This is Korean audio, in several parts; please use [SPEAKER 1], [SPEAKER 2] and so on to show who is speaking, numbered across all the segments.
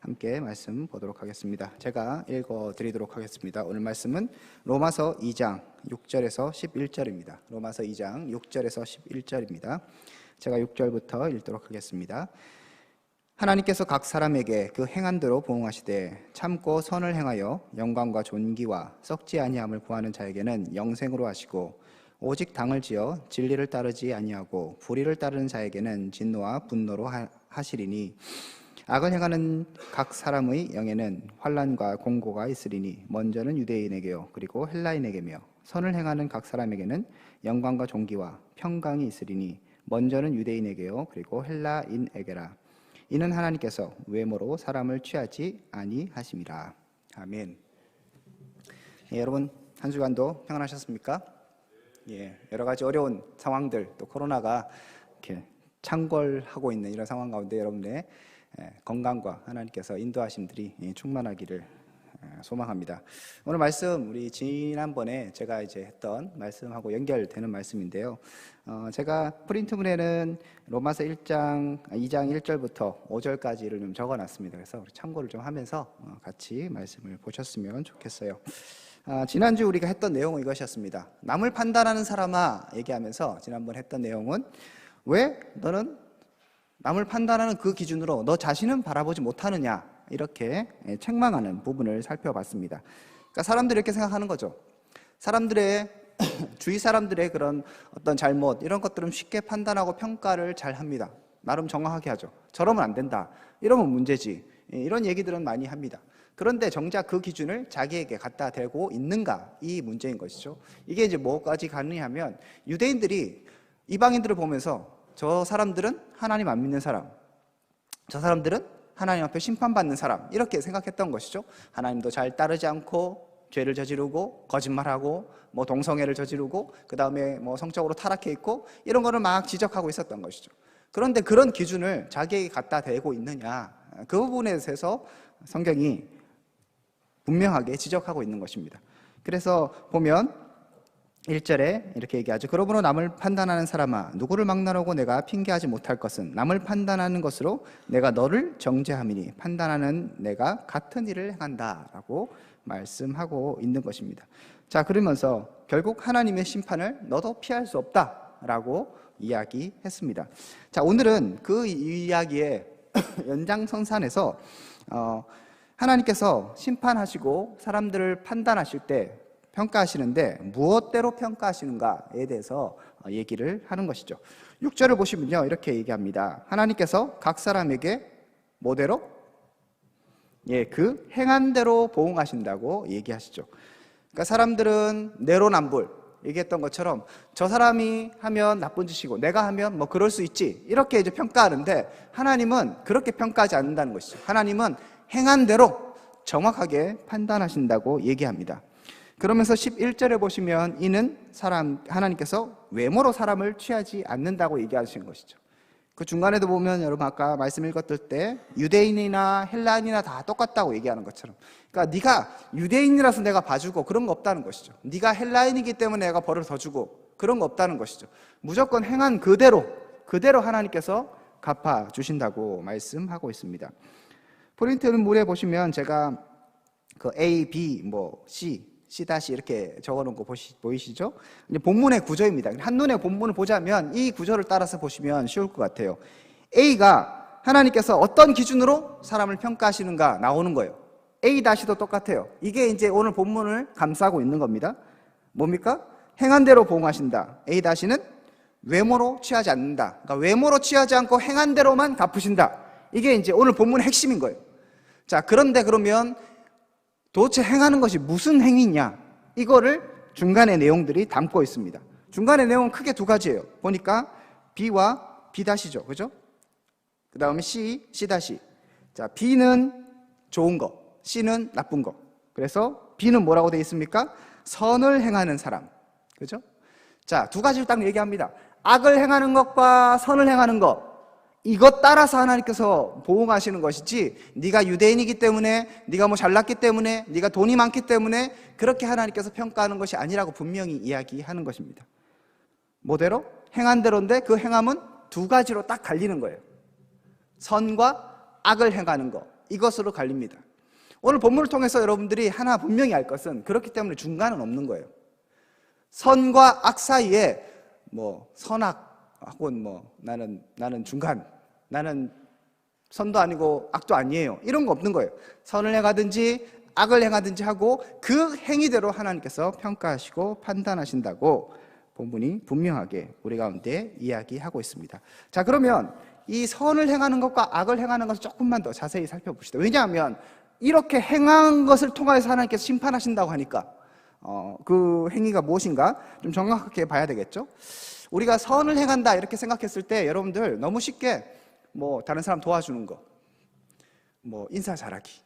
[SPEAKER 1] 함께 말씀 보도록 하겠습니다. 제가 읽어드리도록 하겠습니다. 오늘 말씀은 로마서 2장 6절에서 11절입니다. 로마서 2장 6절에서 11절입니다. 제가 6절부터 읽도록 하겠습니다. 하나님께서 각 사람에게 그 행한대로 보응하시되 참고 선을 행하여 영광과 존귀와 썩지 아니함을 구하는 자에게는 영생으로 하시고 오직 당을 지어 진리를 따르지 아니하고 불의를 따르는 자에게는 진노와 분노로 하시리니 악을 행하는 각 사람의 영에는 환난과 공고가 있으리니 먼저는 유대인에게요 그리고 헬라인에게며 선을 행하는 각 사람에게는 영광과 존귀와 평강이 있으리니 먼저는 유대인에게요 그리고 헬라인에게라. 이는 하나님께서 외모로 사람을 취하지 아니하심이라. 아멘. 여러분 한 주간도 평안하셨습니까? 여러 가지 어려운 상황들, 또 코로나가 이렇게 창궐하고 있는 이런 상황 가운데 여러분의 건강과 하나님께서 인도하심들이 충만하기를 소망합니다. 오늘 말씀 우리 지난번에 제가 이제 했던 말씀하고 연결되는 말씀인데요. 제가 프린트문에는 로마서 2장 1절부터 5절까지를 좀 적어놨습니다. 그래서 참고를 좀 하면서 같이 말씀을 보셨으면 좋겠어요. 지난주 우리가 했던 내용은 이것이었습니다. 남을 판단하는 사람아 얘기하면서 지난번 했던 내용은 왜 너는 남을 판단하는 그 기준으로 너 자신은 바라보지 못하느냐 이렇게 책망하는 부분을 살펴봤습니다. 그러니까 사람들이 이렇게 생각하는 거죠. 사람들의 주위 사람들의 그런 어떤 잘못 이런 것들은 쉽게 판단하고 평가를 잘 합니다. 나름 정확하게 하죠. 저러면 안 된다. 이러면 문제지. 이런 얘기들은 많이 합니다. 그런데 정작 그 기준을 자기에게 갖다 대고 있는가 이 문제인 것이죠. 이게 이제 뭐까지 가느냐 하면 유대인들이 이방인들을 보면서 저 사람들은 하나님 안 믿는 사람, 저 사람들은 하나님 앞에 심판받는 사람 이렇게 생각했던 것이죠. 하나님도 잘 따르지 않고 죄를 저지르고 거짓말하고 뭐 동성애를 저지르고 그 다음에 뭐 성적으로 타락해 있고 이런 거를 막 지적하고 있었던 것이죠. 그런데 그런 기준을 자기에게 갖다 대고 있느냐 그 부분에 대해서 성경이 분명하게 지적하고 있는 것입니다. 그래서 보면 1절에 이렇게 얘기하죠. 그러므로 남을 판단하는 사람아 누구를 막나라고 내가 핑계하지 못할 것은 남을 판단하는 것으로 내가 너를 정죄함이니 판단하는 내가 같은 일을 행한다 라고 말씀하고 있는 것입니다. 자, 그러면서 결국 하나님의 심판을 너도 피할 수 없다 라고 이야기했습니다. 자, 오늘은 그 이야기의 연장선상에서 하나님께서 심판하시고 사람들을 판단하실 때 평가하시는데 무엇대로 평가하시는가에 대해서 얘기를 하는 것이죠. 6절을 보시면요 이렇게 얘기합니다. 하나님께서 각 사람에게 뭐대로? 그 행한 대로 보응하신다고 얘기하시죠. 그러니까 사람들은 내로남불 얘기했던 것처럼 저 사람이 하면 나쁜 짓이고 내가 하면 뭐 그럴 수 있지 이렇게 이제 평가하는데 하나님은 그렇게 평가하지 않는다는 것이죠. 하나님은 행한 대로 정확하게 판단하신다고 얘기합니다. 그러면서 11절에 보시면 이는 하나님께서 외모로 사람을 취하지 않는다고 얘기하시는 것이죠. 그 중간에도 보면 여러분 아까 말씀 읽었을 때 유대인이나 헬라인이나 다 똑같다고 얘기하는 것처럼 그러니까 네가 유대인이라서 내가 봐주고 그런 거 없다는 것이죠. 네가 헬라인이기 때문에 내가 벌을 더 주고 그런 거 없다는 것이죠. 무조건 행한 그대로 하나님께서 갚아주신다고 말씀하고 있습니다. 프린트문에 보시면 제가 그 A, B, C 이렇게 적어놓은 거 보이시죠? 이제 본문의 구조입니다. 한눈에 본문을 보자면 이 구조를 따라서 보시면 쉬울 것 같아요. A가 하나님께서 어떤 기준으로 사람을 평가하시는가 나오는 거예요. A-도 똑같아요. 이게 이제 오늘 본문을 감싸고 있는 겁니다. 뭡니까? 행한 대로 보응하신다. A-는 외모로 취하지 않는다. 그러니까 외모로 취하지 않고 행한 대로만 갚으신다. 이게 이제 오늘 본문의 핵심인 거예요. 자, 그런데 그러면 도대체 행하는 것이 무슨 행위냐? 이거를 중간의 내용들이 담고 있습니다. 중간의 내용은 크게 두 가지예요. 보니까 B와 B-죠. 그죠? 그 다음에 C. 자, B는 좋은 거, C는 나쁜 거. 그래서 B는 뭐라고 되어 있습니까? 선을 행하는 사람. 그죠? 자, 두 가지를 딱 얘기합니다. 악을 행하는 것과 선을 행하는 것. 이것 따라서 하나님께서 보응하시는 것이지 네가 유대인이기 때문에 네가 뭐 잘났기 때문에 네가 돈이 많기 때문에 그렇게 하나님께서 평가하는 것이 아니라고 분명히 이야기하는 것입니다. 뭐대로? 행한 대로인데 그 행함은 두 가지로 딱 갈리는 거예요. 선과 악을 행하는 것. 이것으로 갈립니다. 오늘 본문을 통해서 여러분들이 하나 분명히 알 것은 그렇기 때문에 중간은 없는 거예요. 선과 악 사이에 선악하고는 나는 중간, 나는 선도 아니고 악도 아니에요, 이런 거 없는 거예요. 선을 행하든지 악을 행하든지 하고 그 행위대로 하나님께서 평가하시고 판단하신다고 본문이 분명하게 우리 가운데 이야기하고 있습니다. 자, 그러면 이 선을 행하는 것과 악을 행하는 것을 조금만 더 자세히 살펴봅시다. 왜냐하면 이렇게 행한 것을 통하여서 하나님께서 심판하신다고 하니까 그 행위가 무엇인가 좀 정확하게 봐야 되겠죠. 우리가 선을 행한다 이렇게 생각했을 때 여러분들 너무 쉽게 다른 사람 도와주는 거, 인사 잘하기,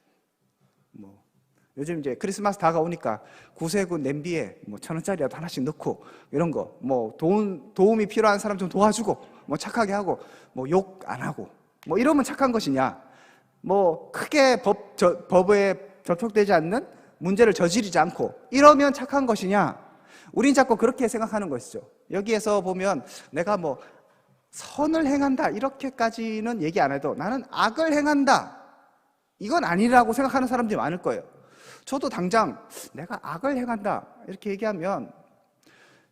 [SPEAKER 1] 요즘 이제 크리스마스 다가오니까 구세군 냄비에 1,000원짜리라도 하나씩 넣고 이런 거, 도움이 필요한 사람 좀 도와주고, 착하게 하고, 욕 안 하고, 이러면 착한 것이냐? 크게 법에 접촉되지 않는 문제를 저지르지 않고 이러면 착한 것이냐? 우린 자꾸 그렇게 생각하는 것이죠. 여기에서 보면 내가 선을 행한다 이렇게까지는 얘기 안 해도 나는 악을 행한다, 이건 아니라고 생각하는 사람들이 많을 거예요. 저도 당장 내가 악을 행한다 이렇게 얘기하면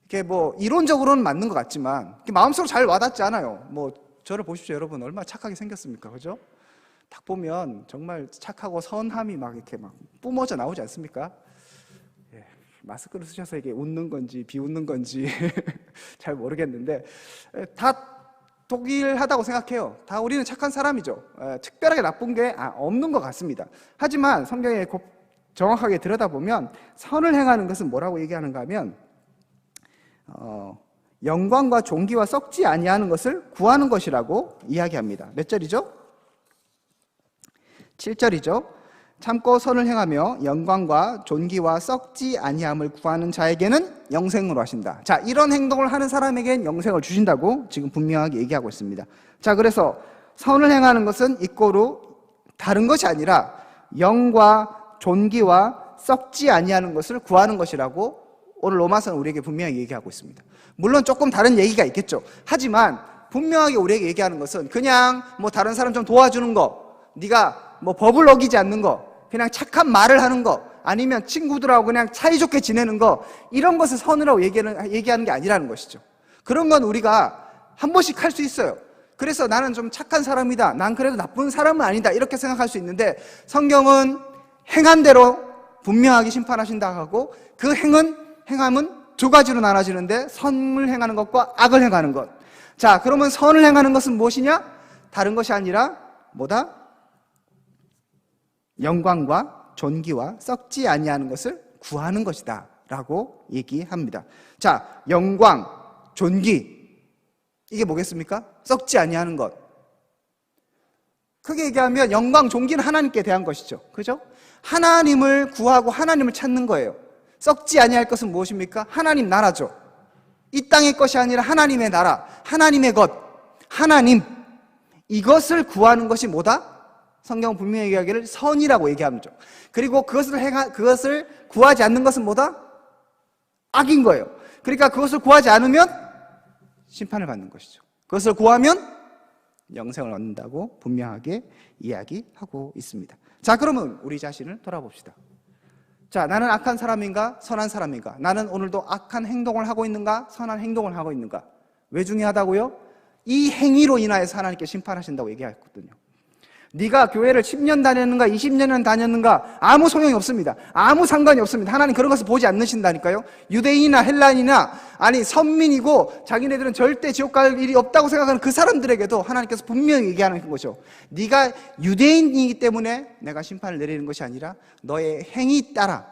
[SPEAKER 1] 이게 이론적으로는 맞는 것 같지만 마음속으로 잘 와닿지 않아요. 저를 보십시오. 여러분 얼마나 착하게 생겼습니까? 그죠? 딱 보면 정말 착하고 선함이 이렇게 뿜어져 나오지 않습니까? 예, 마스크를 쓰셔서 이게 웃는 건지 비웃는 건지 잘 모르겠는데 다 동일하다고 생각해요. 다 우리는 착한 사람이죠. 특별하게 나쁜 게 없는 것 같습니다. 하지만 성경에 정확하게 들여다보면 선을 행하는 것은 뭐라고 얘기하는가 하면 영광과 존귀와 썩지 아니하는 것을 구하는 것이라고 이야기합니다. 몇 절이죠? 7절이죠. 참고 선을 행하며 영광과 존귀와 썩지 아니함을 구하는 자에게는 영생으로 하신다. 자, 이런 행동을 하는 사람에겐 영생을 주신다고 지금 분명하게 얘기하고 있습니다. 자, 그래서 선을 행하는 것은 이꼬로 다른 것이 아니라 영과 존귀와 썩지 아니하는 것을 구하는 것이라고 오늘 로마서는 우리에게 분명히 얘기하고 있습니다. 물론 조금 다른 얘기가 있겠죠. 하지만 분명하게 우리에게 얘기하는 것은 그냥 다른 사람 좀 도와주는 거, 네가 법을 어기지 않는 거, 그냥 착한 말을 하는 거, 아니면 친구들하고 그냥 사이좋게 지내는 거, 이런 것을 선이라고 얘기하는 게 아니라는 것이죠. 그런 건 우리가 한 번씩 할 수 있어요. 그래서 나는 좀 착한 사람이다, 난 그래도 나쁜 사람은 아니다, 이렇게 생각할 수 있는데 성경은 행한 대로 분명하게 심판하신다 하고 그 행함은 두 가지로 나눠지는데 선을 행하는 것과 악을 행하는 것. 자, 그러면 선을 행하는 것은 무엇이냐? 다른 것이 아니라 뭐다? 영광과 존귀와 썩지 아니하는 것을 구하는 것이다 라고 얘기합니다. 자, 영광, 존귀, 이게 뭐겠습니까? 썩지 아니하는 것. 크게 얘기하면 영광, 존귀는 하나님께 대한 것이죠. 그죠? 하나님을 구하고 하나님을 찾는 거예요. 썩지 아니할 것은 무엇입니까? 하나님 나라죠. 이 땅의 것이 아니라 하나님의 나라, 하나님의 것, 하나님, 이것을 구하는 것이 뭐다? 성경은 분명히 얘기하기를 선이라고 얘기합니다. 그리고 그것을 구하지 않는 것은 뭐다? 악인 거예요. 그러니까 그것을 구하지 않으면 심판을 받는 것이죠. 그것을 구하면 영생을 얻는다고 분명하게 이야기하고 있습니다. 자, 그러면 우리 자신을 돌아봅시다. 자, 나는 악한 사람인가? 선한 사람인가? 나는 오늘도 악한 행동을 하고 있는가? 선한 행동을 하고 있는가? 왜 중요하다고요? 이 행위로 인하여서 하나님께 심판하신다고 얘기했거든요. 네가 교회를 10년 다녔는가 20년은 다녔는가 아무 소용이 없습니다. 아무 상관이 없습니다. 하나님 그런 것을 보지 않으신다니까요. 유대인이나 헬라인이나 아니 선민이고 자기네들은 절대 지옥 갈 일이 없다고 생각하는 그 사람들에게도 하나님께서 분명히 얘기하는 거죠. 네가 유대인이기 때문에 내가 심판을 내리는 것이 아니라 너의 행위 따라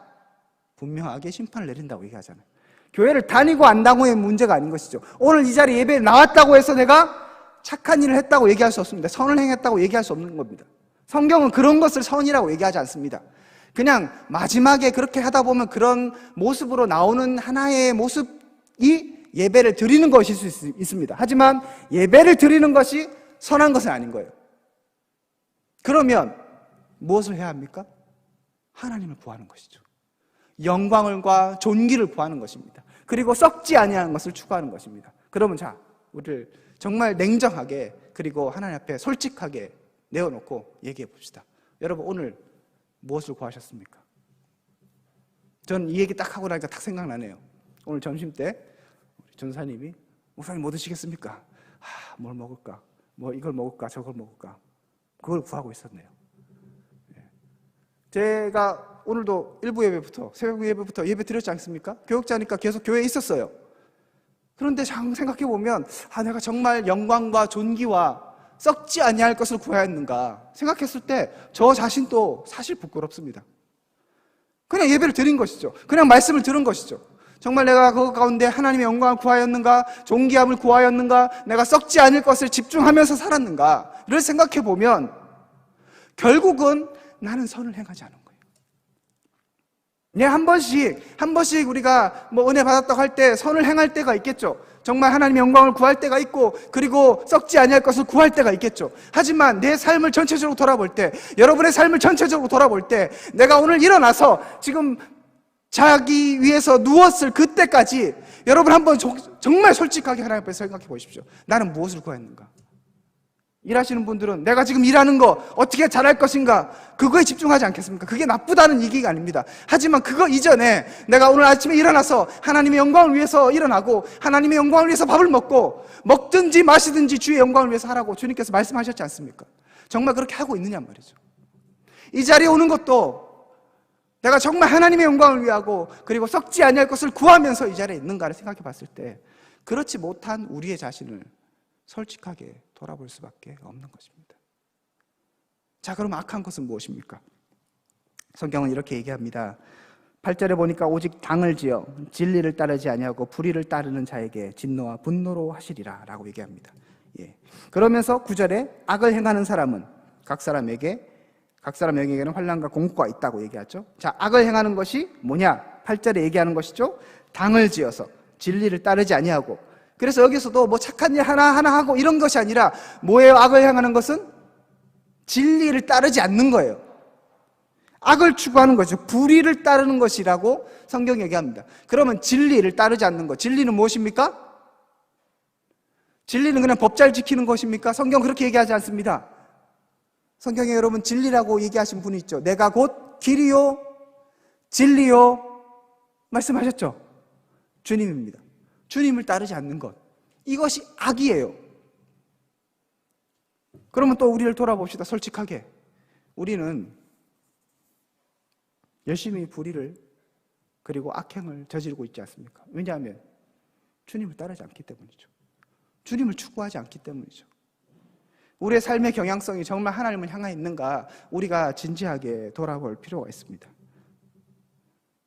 [SPEAKER 1] 분명하게 심판을 내린다고 얘기하잖아요. 교회를 다니고 안 다니고의 문제가 아닌 것이죠. 오늘 이 자리에 예배에 나왔다고 해서 내가 착한 일을 했다고 얘기할 수 없습니다. 선을 행했다고 얘기할 수 없는 겁니다. 성경은 그런 것을 선이라고 얘기하지 않습니다. 그냥 마지막에 그렇게 하다 보면 그런 모습으로 나오는 하나의 모습이 예배를 드리는 것일 수 있습니다. 하지만 예배를 드리는 것이 선한 것은 아닌 거예요. 그러면 무엇을 해야 합니까? 하나님을 구하는 것이죠. 영광과 존귀를 구하는 것입니다. 그리고 썩지 아니하는 것을 추구하는 것입니다. 그러면 자, 우리를 정말 냉정하게 그리고 하나님 앞에 솔직하게 내어놓고 얘기해 봅시다. 여러분 오늘 무엇을 구하셨습니까? 전 이 얘기 딱 하고 나니까 딱 생각나네요. 오늘 점심 때 전사님이 목사님 뭐 드시겠습니까? 뭘 먹을까? 뭐 이걸 먹을까? 저걸 먹을까? 그걸 구하고 있었네요. 제가 오늘도 일부 예배부터 새벽 예배부터 예배 드렸지 않습니까? 교육자니까 계속 교회에 있었어요. 그런데 생각해 보면 내가 정말 영광과 존귀와 썩지 아니할 것을 구해야 했는가 생각했을 때 저 자신도 사실 부끄럽습니다. 그냥 예배를 드린 것이죠. 그냥 말씀을 들은 것이죠. 정말 내가 그 가운데 하나님의 영광을 구하였는가, 존귀함을 구하였는가, 내가 썩지 않을 것을 집중하면서 살았는가를 생각해 보면 결국은 나는 선을 행하지 않은 거예요. 한 번씩 우리가 은혜 받았다고 할 때 선을 행할 때가 있겠죠. 정말 하나님의 영광을 구할 때가 있고, 그리고 썩지 아니할 것을 구할 때가 있겠죠. 하지만 내 삶을 전체적으로 돌아볼 때, 여러분의 삶을 전체적으로 돌아볼 때, 내가 오늘 일어나서 지금 자기 위해서 누웠을 그때까지 여러분 한번 정말 솔직하게 하나님 앞에 생각해 보십시오. 나는 무엇을 구했는가? 일하시는 분들은 내가 지금 일하는 거 어떻게 잘할 것인가, 그거에 집중하지 않겠습니까? 그게 나쁘다는 얘기가 아닙니다. 하지만 그거 이전에 내가 오늘 아침에 일어나서 하나님의 영광을 위해서 일어나고, 하나님의 영광을 위해서 밥을 먹든지 마시든지 주의 영광을 위해서 하라고 주님께서 말씀하셨지 않습니까? 정말 그렇게 하고 있느냐 말이죠. 이 자리에 오는 것도 내가 정말 하나님의 영광을 위하고, 그리고 썩지 아니할 것을 구하면서 이 자리에 있는가를 생각해 봤을 때, 그렇지 못한 우리의 자신을 솔직하게 돌아볼 수밖에 없는 것입니다. 자, 그럼 악한 것은 무엇입니까? 성경은 이렇게 얘기합니다. 8절에 보니까 오직 당을 지어 진리를 따르지 아니하고 불의를 따르는 자에게 진노와 분노로 하시리라 라고 얘기합니다. 그러면서 9절에 악을 행하는 사람은 각 사람에게는 환난과 공고가 있다고 얘기하죠. 자, 악을 행하는 것이 뭐냐? 8절에 얘기하는 것이죠. 당을 지어서 진리를 따르지 아니하고. 그래서 여기서도 뭐 착한 일 하나하나 하고 이런 것이 아니라 뭐예요? 악을 행하는 것은 진리를 따르지 않는 거예요. 악을 추구하는 거죠. 불의를 따르는 것이라고 성경이 얘기합니다. 그러면 진리를 따르지 않는 것, 진리는 무엇입니까? 진리는 그냥 법 잘 지키는 것입니까? 성경 그렇게 얘기하지 않습니다. 성경에 여러분 진리라고 얘기하신 분이 있죠. 내가 곧 길이요 진리요 말씀하셨죠. 주님입니다. 주님을 따르지 않는 것, 이것이 악이에요. 그러면 또 우리를 돌아봅시다. 솔직하게 우리는 열심히 불의를 그리고 악행을 저지르고 있지 않습니까? 왜냐하면 주님을 따르지 않기 때문이죠. 주님을 추구하지 않기 때문이죠. 우리의 삶의 경향성이 정말 하나님을 향해 있는가, 우리가 진지하게 돌아볼 필요가 있습니다.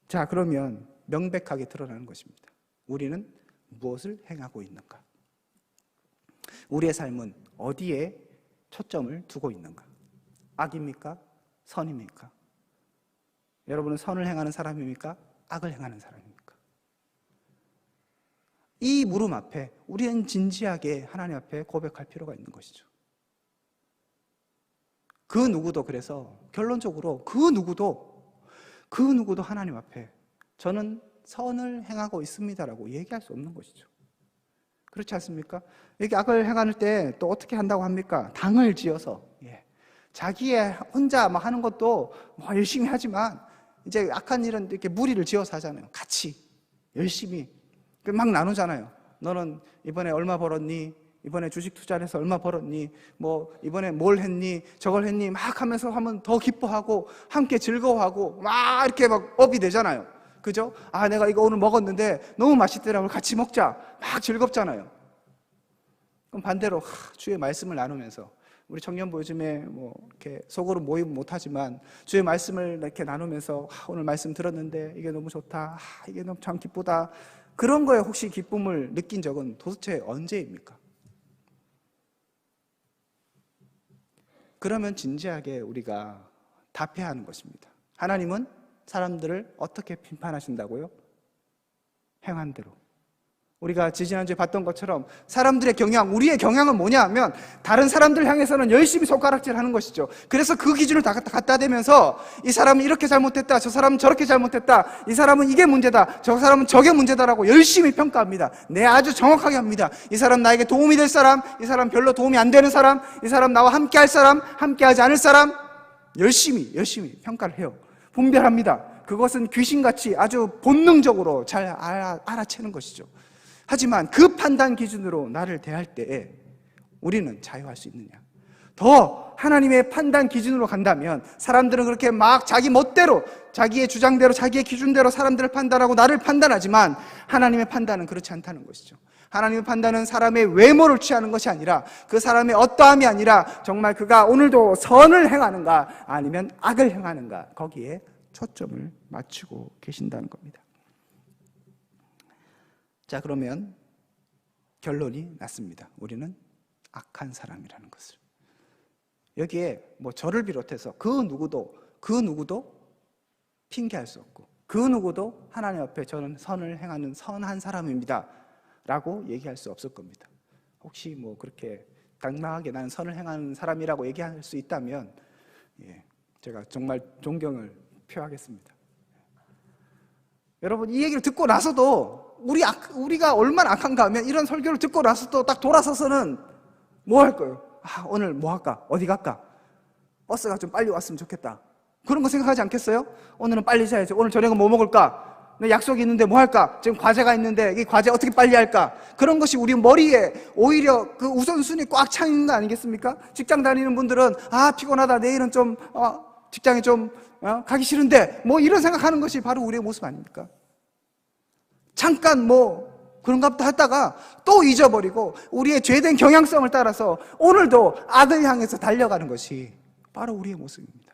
[SPEAKER 1] 자, 그러면 명백하게 드러나는 것입니다. 우리는 무엇을 행하고 있는가? 우리의 삶은 어디에 초점을 두고 있는가? 악입니까? 선입니까? 여러분은 선을 행하는 사람입니까? 악을 행하는 사람입니까? 이 물음 앞에 우리는 진지하게 하나님 앞에 고백할 필요가 있는 것이죠. 그 누구도, 그래서 결론적으로 그 누구도 하나님 앞에 저는 선을 행하고 있습니다라고 얘기할 수 없는 것이죠. 그렇지 않습니까? 여기 악을 행할 때 또 어떻게 한다고 합니까? 당을 지어서, 자기의 혼자 하는 것도 열심히 하지만 이제 악한 일은 이렇게 무리를 지어서 하잖아요. 같이 열심히 막 나누잖아요. 너는 이번에 얼마 벌었니? 이번에 주식 투자를 해서 얼마 벌었니? 뭐 이번에 뭘 했니? 저걸 했니? 막 하면서 하면 더 기뻐하고 함께 즐거워하고 막 이렇게 막 업이 되잖아요. 그죠? 내가 이거 오늘 먹었는데 너무 맛있더라고, 같이 먹자, 막 즐겁잖아요. 그럼 반대로 주의 말씀을 나누면서, 우리 청년부 요즘에 이렇게 속으로 모임 못하지만 주의 말씀을 이렇게 나누면서 오늘 말씀 들었는데 이게 너무 좋다, 이게 너무 참 기쁘다, 그런 거에 혹시 기쁨을 느낀 적은 도대체 언제입니까? 그러면 진지하게 우리가 답해야 하는 것입니다. 하나님은 사람들을 어떻게 심판하신다고요? 행한 대로. 우리가 지지난주에 봤던 것처럼 사람들의 경향, 우리의 경향은 뭐냐 하면 다른 사람들 향해서는 열심히 손가락질 하는 것이죠. 그래서 그 기준을 다 갖다 대면서 이 사람은 이렇게 잘못했다, 저 사람은 저렇게 잘못했다, 이 사람은 이게 문제다, 저 사람은 저게 문제다라고 열심히 평가합니다. 네, 아주 정확하게 합니다. 이 사람 나에게 도움이 될 사람, 이 사람 별로 도움이 안 되는 사람, 이 사람 나와 함께 할 사람, 함께 하지 않을 사람, 열심히 평가를 해요. 분별합니다. 그것은 귀신같이 아주 본능적으로 잘 알아채는 것이죠. 하지만 그 판단 기준으로 나를 대할 때에 우리는 자유할 수 있느냐? 더 하나님의 판단 기준으로 간다면 사람들은 그렇게 막 자기 멋대로, 자기의 주장대로, 자기의 기준대로 사람들을 판단하고 나를 판단하지만 하나님의 판단은 그렇지 않다는 것이죠. 하나님의 판단은 사람의 외모를 취하는 것이 아니라 그 사람의 어떠함이 아니라 정말 그가 오늘도 선을 행하는가 아니면 악을 행하는가, 거기에 초점을 맞추고 계신다는 겁니다. 자, 그러면 결론이 났습니다. 우리는 악한 사람이라는 것을. 여기에 뭐 저를 비롯해서 그 누구도 핑계할 수 없고 그 누구도 하나님 앞에 저는 선을 행하는 선한 사람입니다 라고 얘기할 수 없을 겁니다. 혹시 뭐 그렇게 당당하게 나는 선을 행하는 사람이라고 얘기할 수 있다면 제가 정말 존경을 표하겠습니다. 여러분, 이 얘기를 듣고 나서도 우리가 얼마나 악한가 하면 이런 설교를 듣고 나서도 딱 돌아서서는 뭐 할 거예요? 오늘 뭐 할까? 어디 갈까? 버스가 좀 빨리 왔으면 좋겠다. 그런 거 생각하지 않겠어요? 오늘은 빨리 자야지. 오늘 저녁은 뭐 먹을까? 내 약속이 있는데 뭐 할까? 지금 과제가 있는데 이 과제 어떻게 빨리 할까? 그런 것이 우리 머리에 오히려 그 우선순위 꽉 차 있는 거 아니겠습니까? 직장 다니는 분들은 피곤하다. 내일은 좀 직장에 좀 가기 싫은데 뭐 이런 생각하는 것이 바로 우리의 모습 아닙니까? 잠깐 뭐 그런가 보다 했다가 또 잊어버리고 우리의 죄된 경향성을 따라서 오늘도 악을 향해서 달려가는 것이 바로 우리의 모습입니다.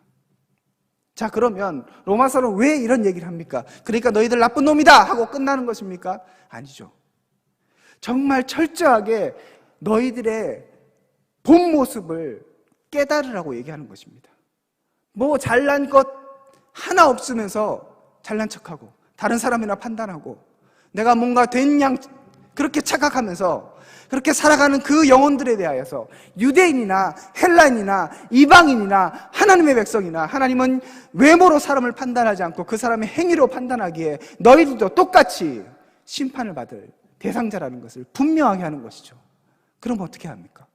[SPEAKER 1] 자, 그러면 로마서는 왜 이런 얘기를 합니까? 그러니까 너희들 나쁜 놈이다 하고 끝나는 것입니까? 아니죠. 정말 철저하게 너희들의 본 모습을 깨달으라고 얘기하는 것입니다. 뭐 잘난 것 하나 없으면서 잘난 척하고 다른 사람이나 판단하고 내가 뭔가 된 양 그렇게 착각하면서 그렇게 살아가는 그 영혼들에 대하여서 유대인이나 헬라인이나 이방인이나 하나님의 백성이나, 하나님은 외모로 사람을 판단하지 않고 그 사람의 행위로 판단하기에 너희들도 똑같이 심판을 받을 대상자라는 것을 분명하게 하는 것이죠. 그럼 어떻게 합니까?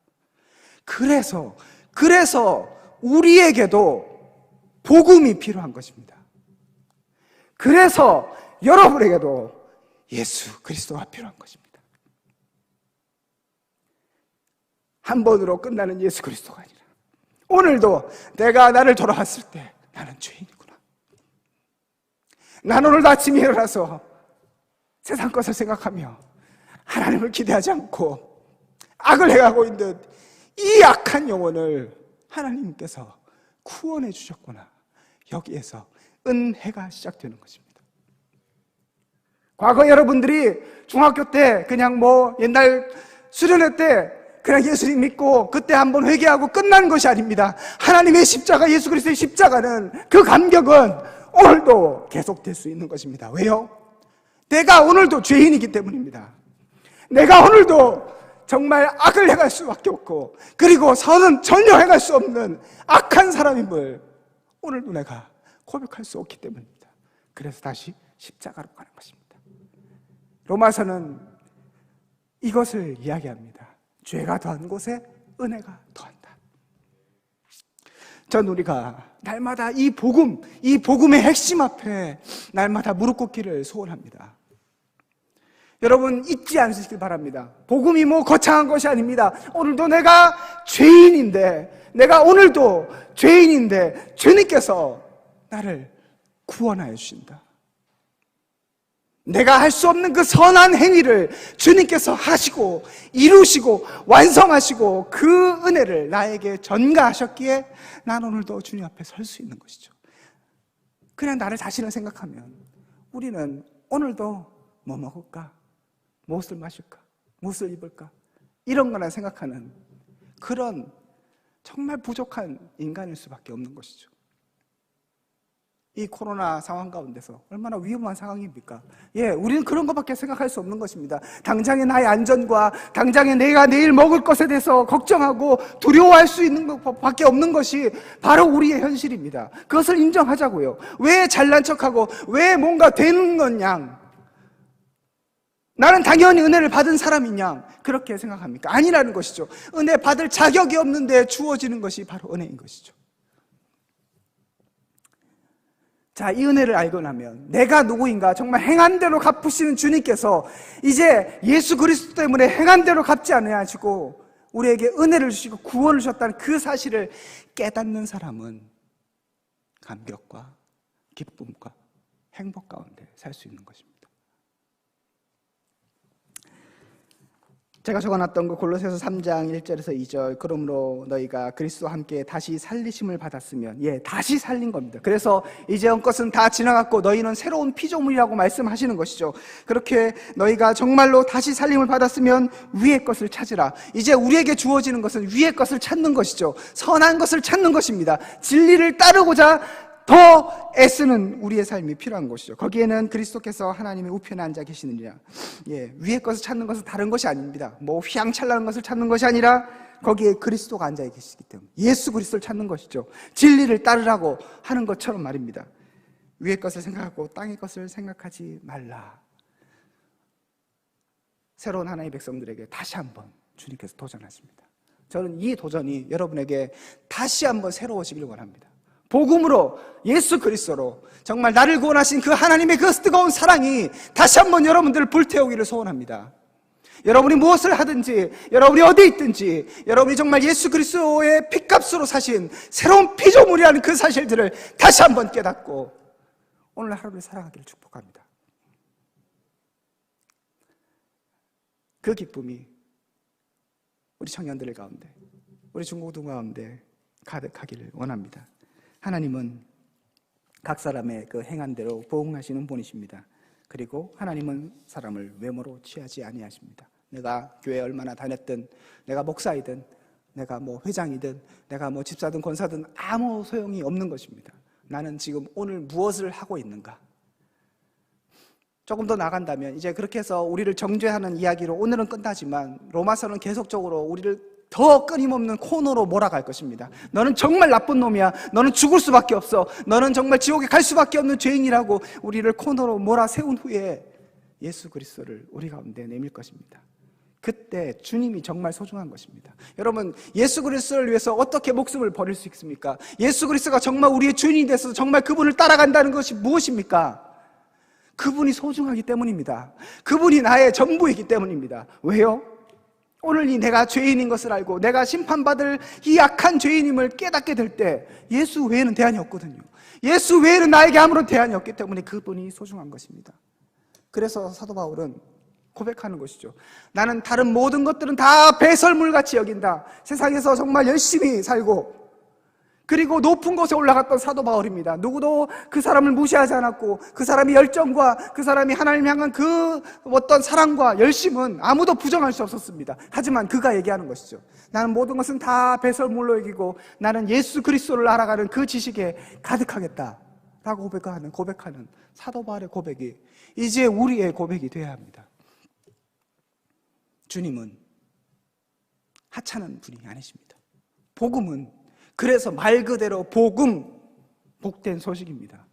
[SPEAKER 1] 그래서 우리에게도 복음이 필요한 것입니다. 그래서 여러분에게도 예수 그리스도가 필요한 것입니다. 한 번으로 끝나는 예수 그리스도가 아니라 오늘도 내가 나를 돌아봤을 때 나는 죄인이구나. 난 오늘 아침에 일어나서 세상 것을 생각하며 하나님을 기대하지 않고 악을 행하고 있는 이 악한 영혼을 하나님께서 구원해 주셨구나. 여기에서 은혜가 시작되는 것입니다. 과거 여러분들이 중학교 때 그냥 뭐 옛날 수련회 때 그냥 예수님 믿고 그때 한번 회개하고 끝난 것이 아닙니다. 하나님의 십자가, 예수 그리스도의 십자가는 그 감격은 오늘도 계속될 수 있는 것입니다. 왜요? 내가 오늘도 죄인이기 때문입니다. 내가 오늘도 정말 악을 행할 수밖에 없고 그리고 선은 전혀 행할 수 없는 악한 사람임을 오늘도 내가 고백할 수 없기 때문입니다. 그래서 다시 십자가로 가는 것입니다. 로마서는 이것을 이야기합니다. 죄가 더한 곳에 은혜가 더한다. 전 우리가 날마다 이 복음의 핵심 앞에 날마다 무릎 꿇기를 소원합니다. 여러분 잊지 않으시길 바랍니다. 복음이 뭐 거창한 것이 아닙니다. 오늘도 내가 죄인인데, 내가 오늘도 죄인인데 주님께서 나를 구원하여 주신다. 내가 할 수 없는 그 선한 행위를 주님께서 하시고 이루시고 완성하시고 그 은혜를 나에게 전가하셨기에 난 오늘도 주님 앞에 설 수 있는 것이죠. 그냥 나를 자신을 생각하면 우리는 오늘도 뭐 먹을까? 무엇을 마실까? 무엇을 입을까? 이런 거나 생각하는 그런 정말 부족한 인간일 수밖에 없는 것이죠. 이 코로나 상황 가운데서 얼마나 위험한 상황입니까? 우리는 그런 것밖에 생각할 수 없는 것입니다. 당장의 나의 안전과 당장의 내가 내일 먹을 것에 대해서 걱정하고 두려워할 수 있는 것밖에 없는 것이 바로 우리의 현실입니다. 그것을 인정하자고요. 왜 잘난 척하고 왜 뭔가 되는 것냥 나는 당연히 은혜를 받은 사람이냐 그렇게 생각합니까? 아니라는 것이죠. 은혜 받을 자격이 없는데 주어지는 것이 바로 은혜인 것이죠.
[SPEAKER 2] 자, 이 은혜를 알고 나면 내가 누구인가 정말 행한 대로 갚으시는 주님께서 이제 예수 그리스도 때문에 행한 대로 갚지 않으시고 우리에게 은혜를 주시고 구원을 주셨다는 그 사실을 깨닫는 사람은 감격과 기쁨과 행복 가운데 살 수 있는 것입니다. 제가 적어놨던 거 골로새서 3장 1절에서 2절, 그러므로 너희가 그리스도와 함께 다시 살리심을 받았으면, 다시 살린 겁니다. 그래서 이제온 것은 다 지나갔고 너희는 새로운 피조물이라고 말씀하시는 것이죠. 그렇게 너희가 정말로 다시 살림을 받았으면 위의 것을 찾으라. 이제 우리에게 주어지는 것은 위의 것을 찾는 것이죠. 선한 것을 찾는 것입니다. 진리를 따르고자 더 애쓰는 우리의 삶이 필요한 것이죠. 거기에는 그리스도께서 하나님의 우편에 앉아 계시느니라. 위의 것을 찾는 것은 다른 것이 아닙니다. 뭐 휘황찬란한 것을 찾는 것이 아니라 거기에 그리스도가 앉아 계시기 때문에 예수 그리스도를 찾는 것이죠. 진리를 따르라고 하는 것처럼 말입니다. 위의 것을 생각하고 땅의 것을 생각하지 말라. 새로운 하나님의 백성들에게 다시 한번 주님께서 도전하십니다. 저는 이 도전이 여러분에게 다시 한번 새로워지길 원합니다. 복음으로, 예수 그리스도로 정말 나를 구원하신 그 하나님의 그 뜨거운 사랑이 다시 한번 여러분들을 불태우기를 소원합니다. 여러분이 무엇을 하든지, 여러분이 어디 있든지, 여러분이 정말 예수 그리스도의 핏값으로 사신 새로운 피조물이라는 그 사실들을 다시 한번 깨닫고 오늘 하루를 살아가기를 축복합니다. 그 기쁨이 우리 청년들 가운데, 우리 중고등 가운데 가득하기를 원합니다. 하나님은 각 사람의 그 행한 대로 보응하시는 분이십니다. 그리고 하나님은 사람을 외모로 취하지 아니하십니다. 내가 교회 얼마나 다녔든, 내가 목사이든, 내가 뭐 회장이든, 내가 뭐 집사든 권사든 아무 소용이 없는 것입니다. 나는 지금 오늘 무엇을 하고 있는가? 조금 더 나간다면 이제 그렇게 해서 우리를 정죄하는 이야기로 오늘은 끝나지만 로마서는 계속적으로 우리를 더 끊임없는 코너로 몰아갈 것입니다. 너는 정말 나쁜 놈이야. 너는 죽을 수밖에 없어. 너는 정말 지옥에 갈 수밖에 없는 죄인이라고 우리를 코너로 몰아세운 후에 예수 그리스도를 우리 가운데 내밀 것입니다. 그때 주님이 정말 소중한 것입니다. 여러분, 예수 그리스도를 위해서 어떻게 목숨을 버릴 수 있습니까? 예수 그리스도가 정말 우리의 주인이 돼서 정말 그분을 따라간다는 것이 무엇입니까? 그분이 소중하기 때문입니다. 그분이 나의 전부이기 때문입니다. 왜요? 오늘 이 내가 죄인인 것을 알고 내가 심판받을 이 악한 죄인임을 깨닫게 될 때 예수 외에는 대안이 없거든요. 예수 외에는 나에게 아무런 대안이 없기 때문에 그분이 소중한 것입니다. 그래서 사도 바울은 고백하는 것이죠. 나는 다른 모든 것들은 다 배설물같이 여긴다. 세상에서 정말 열심히 살고 그리고 높은 곳에 올라갔던 사도 바울입니다. 누구도 그 사람을 무시하지 않았고 그 사람의 열정과 그 사람이 하나님 향한 그 어떤 사랑과 열심은 아무도 부정할 수 없었습니다. 하지만 그가 얘기하는 것이죠. 나는 모든 것은 다 배설물로 여기고 나는 예수 그리스도를 알아가는 그 지식에 가득하겠다라고 고백하는 사도 바울의 고백이 이제 우리의 고백이 되어야 합니다. 주님은 하찮은 분이 아니십니다. 복음은 그래서 말 그대로 복음, 복된 소식입니다.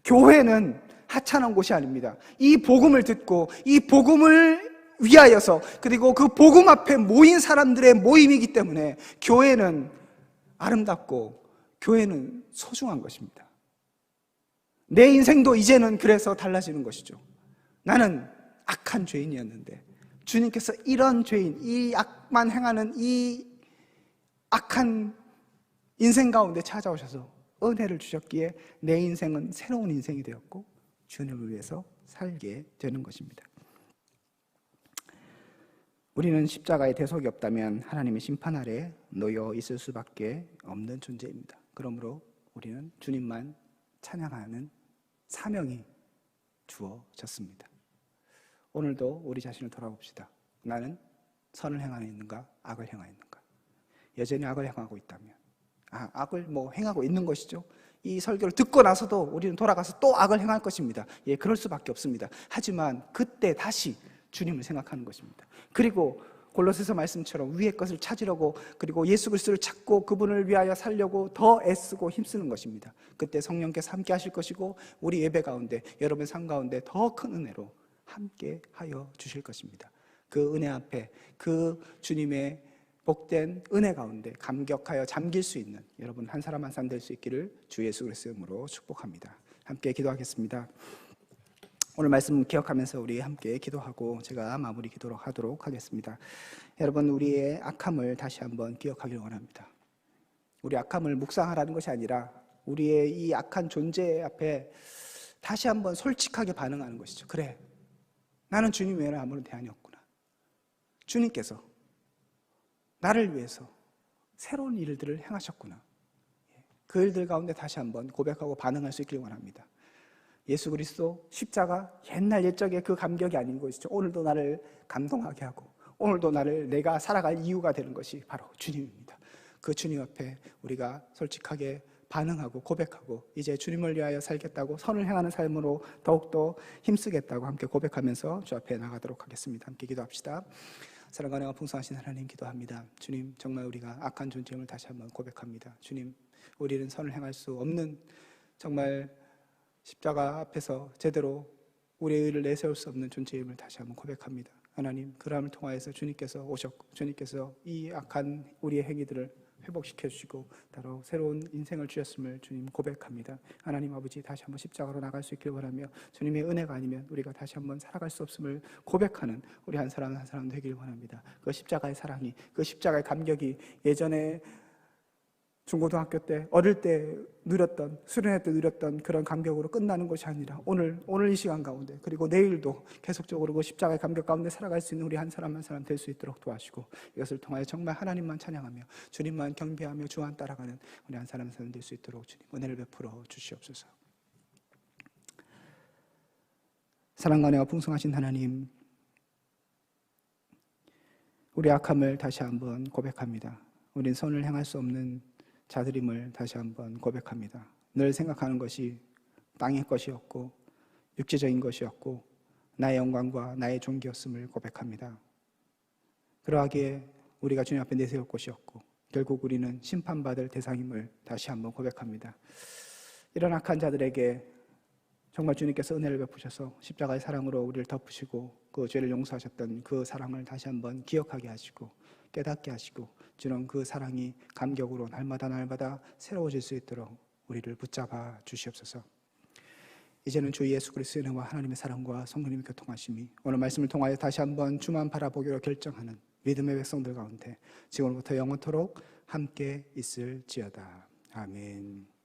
[SPEAKER 2] 교회는 하찮은 곳이 아닙니다. 이 복음을 듣고 이 복음을 위하여서 그리고 그 복음 앞에 모인 사람들의 모임이기 때문에 교회는 아름답고 교회는 소중한 것입니다. 내 인생도 이제는 그래서 달라지는 것이죠. 나는 악한 죄인이었는데 주님께서 이런 죄인, 이 악만 행하는 이 악한 인생 가운데 찾아오셔서 은혜를 주셨기에 내 인생은 새로운 인생이 되었고 주님을 위해서 살게 되는 것입니다. 우리는 십자가에 대속이 없다면 하나님의 심판 아래 놓여 있을 수밖에 없는 존재입니다. 그러므로 우리는 주님만 찬양하는 사명이 주어졌습니다. 오늘도 우리 자신을 돌아봅시다. 나는 선을 행하고 있는가, 악을 행하고 있는가? 여전히 악을 행하고 있다면 악을 행하고 있는 것이죠. 이 설교를 듣고 나서도 우리는 돌아가서 또 악을 행할 것입니다. 그럴 수밖에 없습니다. 하지만 그때 다시 주님을 생각하는 것입니다. 그리고 골로새서 말씀처럼 위의 것을 찾으려고 그리고 예수 그리스도를 찾고 그분을 위하여 살려고 더 애쓰고 힘쓰는 것입니다. 그때 성령께서 함께 하실 것이고 우리 예배 가운데 여러분 삶 가운데 더 큰 은혜로 함께 하여 주실 것입니다. 그 은혜 앞에 그 주님의 복된 은혜 가운데 감격하여 잠길 수 있는 여러분 한 사람 한 사람 될 수 있기를 주 예수 그리스도의 이름으로 축복합니다. 함께 기도하겠습니다. 오늘 말씀 기억하면서 우리 함께 기도하고 제가 마무리 기도로 하도록 하겠습니다. 여러분, 우리의 악함을 다시 한번 기억하기를 원합니다. 우리 악함을 묵상하라는 것이 아니라 우리의 이 악한 존재 앞에 다시 한번 솔직하게 반응하는 것이죠. 그래, 나는 주님 외에는 아무런 대안이 없구나. 주님께서 나를 위해서 새로운 일들을 행하셨구나. 그 일들 가운데 다시 한번 고백하고 반응할 수 있기를 원합니다. 예수 그리스도 십자가 옛날 옛적의 그 감격이 아닌 것이죠. 오늘도 나를 감동하게 하고 오늘도 나를 내가 살아갈 이유가 되는 것이 바로 주님입니다. 그 주님 앞에 우리가 솔직하게 반응하고 고백하고 이제 주님을 위하여 살겠다고 선을 행하는 삶으로 더욱더 힘쓰겠다고 함께 고백하면서 주 앞에 나가도록 하겠습니다. 함께 기도합시다. 사랑과 은혜가 풍성하신 하나님 기도합니다. 주님, 정말 우리가 악한 존재임을 다시 한번 고백합니다. 주님, 우리는 선을 행할 수 없는 정말 십자가 앞에서 제대로 우리의 의를 내세울 수 없는 존재임을 다시 한번 고백합니다. 하나님, 그람을 통하여서 주님께서 오셨고 주님께서 이 악한 우리의 행위들을 회복시켜 주시고 따로 새로운 인생을 주셨음을 주님 고백합니다. 하나님 아버지, 다시 한번 십자가로 나갈 수 있기를 원하며 주님의 은혜가 아니면 우리가 다시 한번 살아갈 수 없음을 고백하는 우리 한 사람 한 사람 되기를 원합니다. 그 십자가의 사랑이, 그 십자가의 감격이 예전에 중고등학교 때 어릴 때 누렸던, 수련회 때 누렸던 그런 감격으로 끝나는 것이 아니라 오늘 이 시간 가운데 그리고 내일도 계속적으로 그 십자가의 감격 가운데 살아갈 수 있는 우리 한 사람 한 사람 될 수 있도록 도와주시고 이것을 통하여 정말 하나님만 찬양하며 주님만 경배하며 주만 따라가는 우리 한 사람 한 사람 될 수 있도록 주님 은혜를 베풀어 주시옵소서. 사랑과 은혜가 풍성하신 하나님, 우리 악함을 다시 한번 고백합니다. 우린 선을 행할 수 없는 자들임을 다시 한번 고백합니다. 늘 생각하는 것이 땅의 것이었고 육체적인 것이었고 나의 영광과 나의 존귀였음을 고백합니다. 그러하기에 우리가 주님 앞에 내세울 것이었고 결국 우리는 심판받을 대상임을 다시 한번 고백합니다. 이런 악한 자들에게 정말 주님께서 은혜를 베푸셔서 십자가의 사랑으로 우리를 덮으시고 그 죄를 용서하셨던 그 사랑을 다시 한번 기억하게 하시고 깨닫게 하시고 주는 그 사랑이 감격으로 날마다 새로워질 수 있도록 우리를 붙잡아 주시옵소서. 이제는 주 예수 그리스도의 은혜와 하나님의 사랑과 성령님의 교통하심이 오늘 말씀을 통하여 다시 한번 주만 바라보기로 결정하는 믿음의 백성들 가운데 지금부터 영원토록 함께 있을지어다. 아멘.